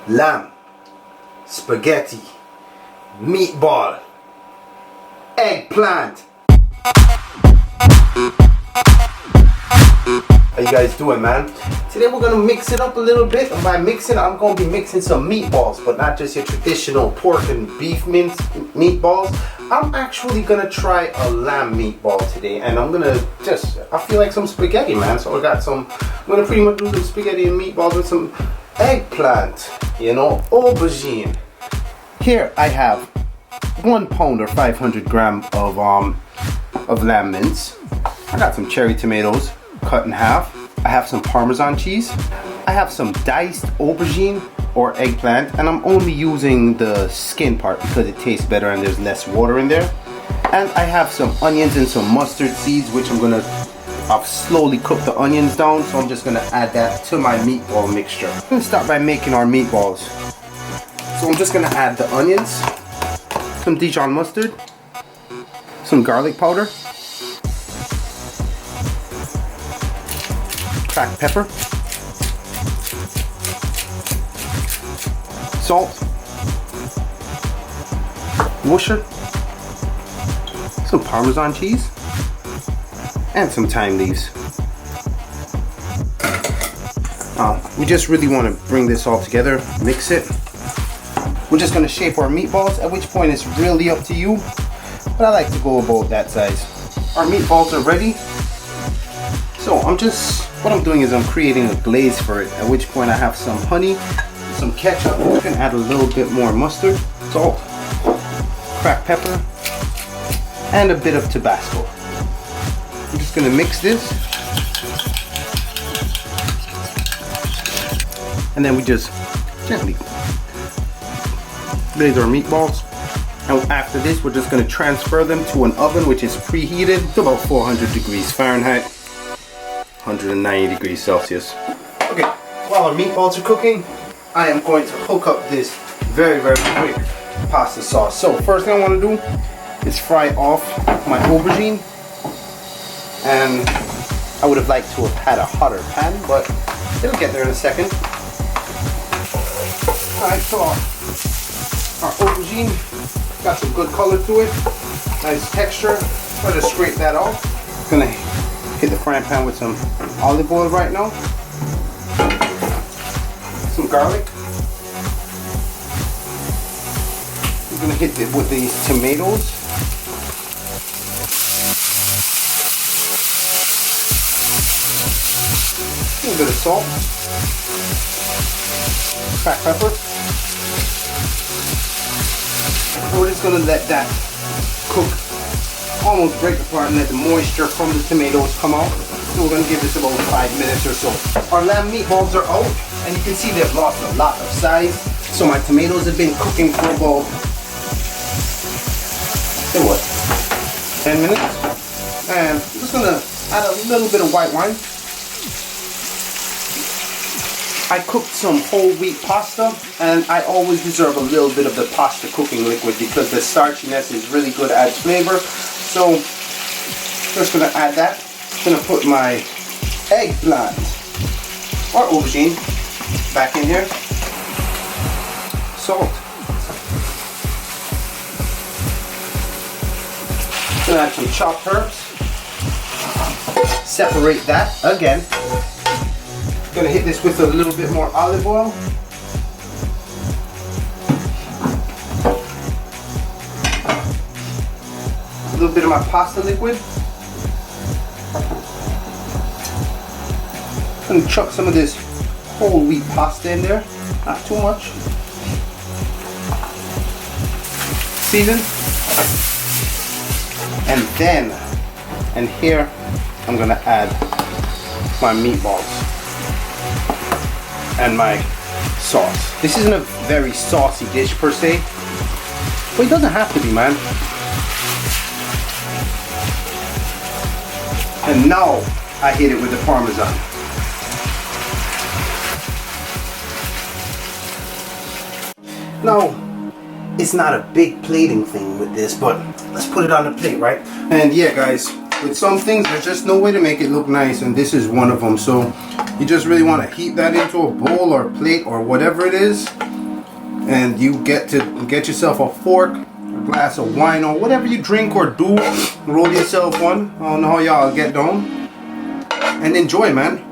lamb, spaghetti, meatball, eggplant. How you guys doing, man? Today we're gonna mix it up a little bit, and by mixing, I'm gonna be mixing some meatballs, but not just your traditional pork and beef mince meatballs. I'm actually gonna try a lamb meatball today, and I'm gonna I feel like some spaghetti, man. So I'm gonna pretty much do some spaghetti and meatballs with some eggplant, you know, aubergine. Here I have 1 pound or 500 grams of lamb mince. I got some cherry tomatoes cut in half. I have some Parmesan cheese. I have some diced aubergine or eggplant, and I'm only using the skin part because it tastes better and there's less water in there. And I have some onions and some mustard seeds, which I've slowly cooked the onions down, so I'm just gonna add that to my meatball mixture. I'm gonna start by making our meatballs. So I'm just gonna add the onions, some Dijon mustard, some garlic powder, cracked pepper, salt, Worcester, some Parmesan cheese, and some thyme leaves. We just really want to bring this all together, mix it. We're just going to shape our meatballs, at which point it's really up to you, but I like to go about that size. Our meatballs are ready, so what I'm doing is I'm creating a glaze for it, at which point I have some honey, some ketchup. You can add a little bit more mustard, salt, cracked pepper, and a bit of Tabasco. I'm just going to mix this, and then we just gently glaze our meatballs. And after this, we're just going to transfer them to an oven which is preheated to about 400 degrees Fahrenheit, 190 degrees Celsius. Okay, while our meatballs are cooking, I am going to hook up this very, very quick pasta sauce. So first thing I want to do is fry off my aubergine, and I would have liked to have had a hotter pan, but it'll get there in a second. Alright, so our aubergine got some good color to it, nice texture. I'll just scrape that off. I'm gonna hit the frying pan with some olive oil right now, some garlic. I'm gonna hit it with these tomatoes. A little bit of salt, cracked pepper. And we're just going to let that cook, almost break apart, and let the moisture from the tomatoes come out. So we're going to give this about 5 minutes or so. Our lamb meatballs are out, and you can see they've lost a lot of size. So my tomatoes have been cooking for about, say what, 10 minutes. And I'm just going to add a little bit of white wine. I cooked some whole wheat pasta, and I always reserve a little bit of the pasta cooking liquid because the starchiness is really good, adds flavor. So just gonna add that. Gonna put my eggplant or aubergine back in here. Salt. Gonna add some chopped herbs. Separate that again. Gonna hit this with a little bit more olive oil. A little bit of my pasta liquid. Gonna chuck some of this whole wheat pasta in there, not too much. Season. And here I'm gonna add my meatballs and my sauce. This isn't a very saucy dish per se, but it doesn't have to be, man. And now I hit it with the Parmesan. Now, it's not a big plating thing with this, but let's put it on the plate, right? And yeah, guys, with some things, there's just no way to make it look nice, and this is one of them. So you just really want to heat that into a bowl or plate or whatever it is, and you get yourself a fork, a glass of wine, or whatever you drink or do. Roll yourself one. I don't know how y'all get down, and enjoy, man.